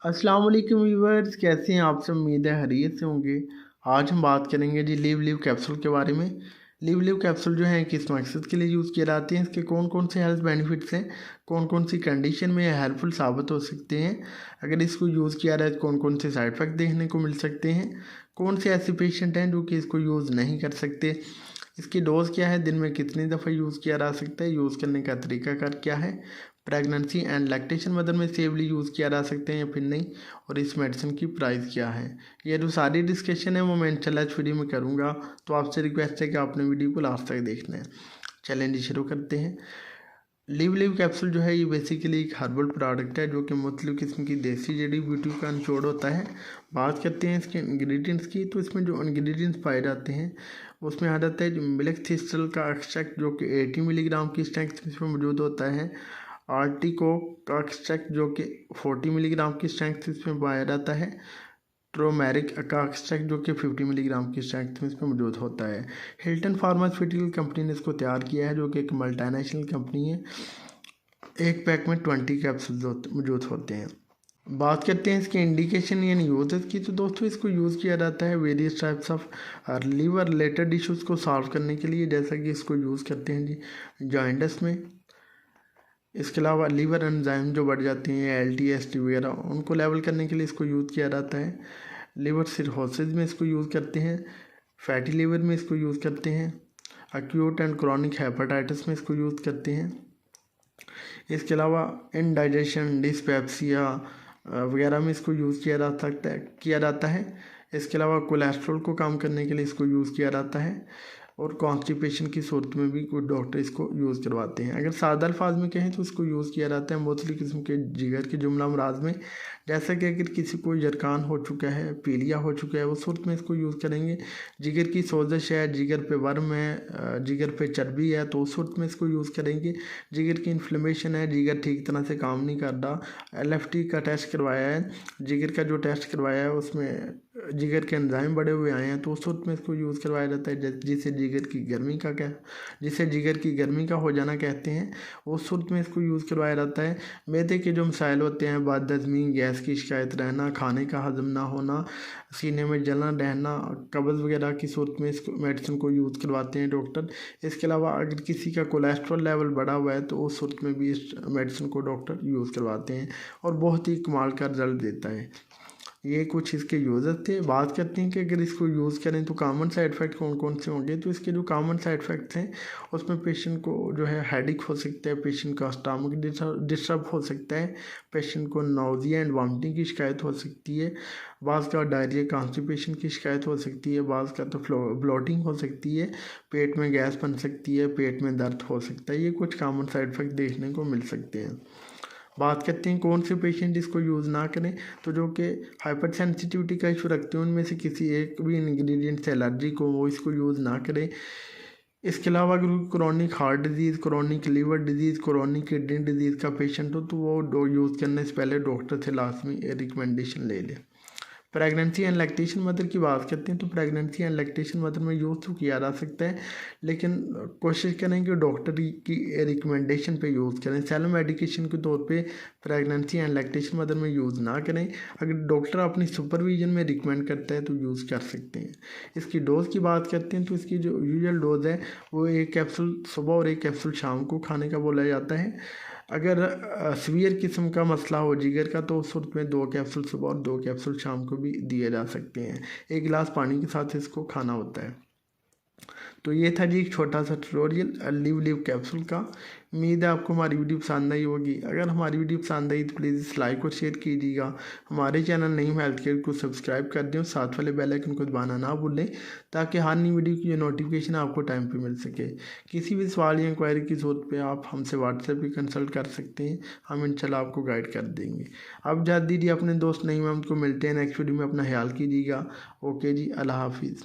अस्सलाम वालेकुम व्यूअर्स, कैसे हैं आप सब। उम्मीद है खैरियत से होंगे। आज हम बात करेंगे जी लिव कैप्सूल के बारे में। लिव कैप्सूल जो है किस मकसद के लिए यूज़ किए जाते हैं, इसके कौन कौन से हेल्थ बेनिफिट्स हैं, कौन कौन सी कंडीशन में ये हेल्पफुल साबित हो सकते हैं, अगर इसको यूज़ किया जाए तो कौन कौन से साइड इफ़ेक्ट देखने को मिल सकते हैं, कौन से ऐसे पेशेंट हैं जो कि इसको यूज़ नहीं कर सकते, इसकी डोज़ क्या है, दिन में कितनी दफ़ा यूज़ किया जा सकता है, यूज़ करने का तरीकाकार क्या है, प्रेगनेंसी एंड लैक्टेशन मदर में सेफली यूज़ किया जा सकते हैं या फिर नहीं, और इस मेडिसिन की प्राइस क्या है। ये जो सारी डिस्कशन है वो मैं इंशाल्लाह इस वीडियो में करूँगा, तो आपसे रिक्वेस्ट है कि आपने वीडियो को लास्ट तक देखना है। चैलेंज शुरू करते हैं। लिव कैप्सूल जो है ये बेसिकली एक हर्बल प्रोडक्ट है जो कि मुख्तलिफ किस्म की देसी जड़ी बूटियों का निचोड़ होता है। बात करते हैं इसके इंग्रेडिएंट्स की, तो इसमें जो इंग्रेडिएंट्स पाए जाते हैं उसमें आ जाता है जो मिल्क थिस्टल का एक्सट्रैक्ट जो कि 80 मिलीग्राम की स्ट्रेंथ इसमें मौजूद होता है। आर्टिको का एक्सट्रैक्ट जो कि 40 मिलीग्राम की स्ट्रेंथ इसमें पाया जाता है। ट्रोमेरिक का एक्सट्रैक्ट जो कि 50 मिलीग्राम की स्ट्रेंथ में इसमें मौजूद होता है। हिल्टन फार्मास्यूटिकल कंपनी ने इसको तैयार किया है जो कि एक मल्टीनेशनल कंपनी है। एक पैक में 20 कैप्सूल्स मौजूद होते हैं। बात करते हैं इसके इंडिकेशन यानी यूजेस की, तो दोस्तों इसको यूज़ किया जाता है various types of liver related issues को सॉल्व करने के लिए, जैसा कि इसको यूज़ करते हैं जी जॉइंटस में। इसके अलावा लीवर एंजाइम जो बढ़ जाती हैं LTST वगैरह, उनको लेवल करने के लिए इसको यूज़ किया जाता है। लिवर सिरहोसिस में इसको यूज़ करते हैं, फैटी लिवर में इसको यूज़ करते हैं, एक्यूट एंड क्रॉनिक हेपेटाइटिस में इसको यूज़ करते हैं। इसके अलावा इनडाइजेशन, डिस्पेप्सिया वगैरह में इसको यूज़ किया जाता है। इसके अलावा कोलेस्ट्रॉल को कम करने के लिए इसको यूज़ किया जाता है, और कॉन्स्टिपेशन की सूरत में भी कुछ डॉक्टर इसको यूज़ करवाते हैं। अगर सादा अल्फाज में कहें तो इसको यूज़ किया जाता है मुख्तलिफ किस्म के जिगर के जुमला अमराज में, जैसा कि अगर किसी को जरकान हो चुका है, पीलिया हो चुका है, उस सूरत में इसको यूज़ करेंगे। जिगर की सोजिश है, जिगर पे वर्म है, जिगर पे चर्बी है, तो उस सूरत में इसको यूज़ करेंगे। जिगर की इन्फ्लेमेशन है, जिगर ठीक तरह से काम नहीं कर रहा, LFT का टेस्ट करवाया है, जिगर का जो टेस्ट करवाया है उसमें जिगर के एंजाइम बढ़े हुए आए हैं, तो उस सूरत में इसको यूज़ करवाया जाता है। जिसे जिगर की गर्मी का हो जाना कहते हैं, उस सूरत में इसको यूज़ करवाया जाता है। मैदे के जो मसाइल होते हैं, बदहज़मी, गैस की शिकायत रहना, खाने का हजम ना होना, सीने में जलन रहना, कब्ज़ वगैरह की सूरत में इसको मेडिसिन को यूज़ करवाते हैं डॉक्टर। इसके अलावा अगर किसी का कोलेस्ट्रॉल लेवल बढ़ा हुआ है तो उस सूरत में भी इस मेडिसिन को डॉक्टर यूज़ करवाते हैं, और बहुत ही कमाल का रिजल्ट देता है। ये कुछ इसके यूज़र थे। बात करते हैं कि अगर इसको यूज़ करें तो कॉमन साइड इफ़ेक्ट कौन कौन से होंगे, तो इसके जो कॉमन साइड इफ़ेक्ट्स हैं उसमें पेशेंट को जो है हेडेक हो सकता है, पेशेंट का स्टमक डिस्टर्ब हो सकता है, पेशेंट को नाउजिया एंड वॉमिटिंग की शिकायत हो सकती है, बाज़ का डायरिया कॉन्स्टिपेशन की शिकायत हो सकती है, बाज़ का तो ब्लोटिंग हो सकती है, पेट में गैस बन सकती है, पेट में दर्द हो सकता है। ये कुछ कॉमन साइड इफ़ेक्ट देखने को मिल सकते हैं। बात करते हैं कौन से पेशेंट इसको यूज़ ना करें, तो जो कि हाइपर सेंसिटिविटी का इशू रखते हैं, उनमें से किसी एक भी इंग्रेडिएंट से एलर्जिक हो वो इसको यूज़ ना करें। इसके अलावा अगर chronic heart disease, chronic liver disease, chronic kidney disease का पेशेंट हो तो वो यूज़ करने से पहले डॉक्टर से लाजमी रिकमेंडेशन ले लें। प्रेगनेंसी एंड लैक्टेशन मदर की बात करते हैं, तो प्रेगनेंसी एंड लैक्टेशन मदर में यूज़ तो किया जा सकता है, लेकिन कोशिश करें कि डॉक्टर की रिकमेंडेशन पे यूज़ करें। सेल्फ मेडिकेशन के तौर पे प्रेगनेंसी एंड लैक्टेशन मदर में यूज़ ना करें। अगर डॉक्टर अपनी सुपरविजन में रिकमेंड करता है तो यूज़ कर सकते हैं। इसकी डोज़ की बात करते हैं, तो इसकी जो यूजुअल डोज़ है वो 1 कैप्सूल सुबह और 1 कैप्सूल शाम को खाने का बोला जाता है। अगर सीवियर किस्म का मसला हो जिगर का तो उस सूरत में 2 कैप्सूल सुबह और 2 कैप्सूल शाम को भी दिए जा सकते हैं। 1 गिलास पानी के साथ इसको खाना होता है। तो ये था जी एक छोटा सा ट्यूटोरियल लिव कैप्सूल का। उम्मीद है आपको हमारी वीडियो पसंद आई होगी। अगर हमारी वीडियो पसंद आई तो प्लीज़ इस लाइक और शेयर कीजिएगा। हमारे चैनल नईम हेल्थ केयर को सब्सक्राइब कर दें और साथ वाले बेल आइकन को दबाना ना भूलें, ताकि हर नई वीडियो की जो नोटिफिकेशन आपको टाइम पे मिल सके। किसी भी सवाल या इंक्वायरी की ज़रूरत पे आप हमसे व्हाट्सएप पे कंसल्ट कर सकते हैं, हम इंशाल्लाह आपको गाइड कर देंगे। अब इजाज़त दीजिए, अपने दोस्त नईम अहमद को मिलते हैं नेक्स्ट वीडियो में। अपना ख्याल कीजिएगा। ओके जी, अल्लाह हाफिज़।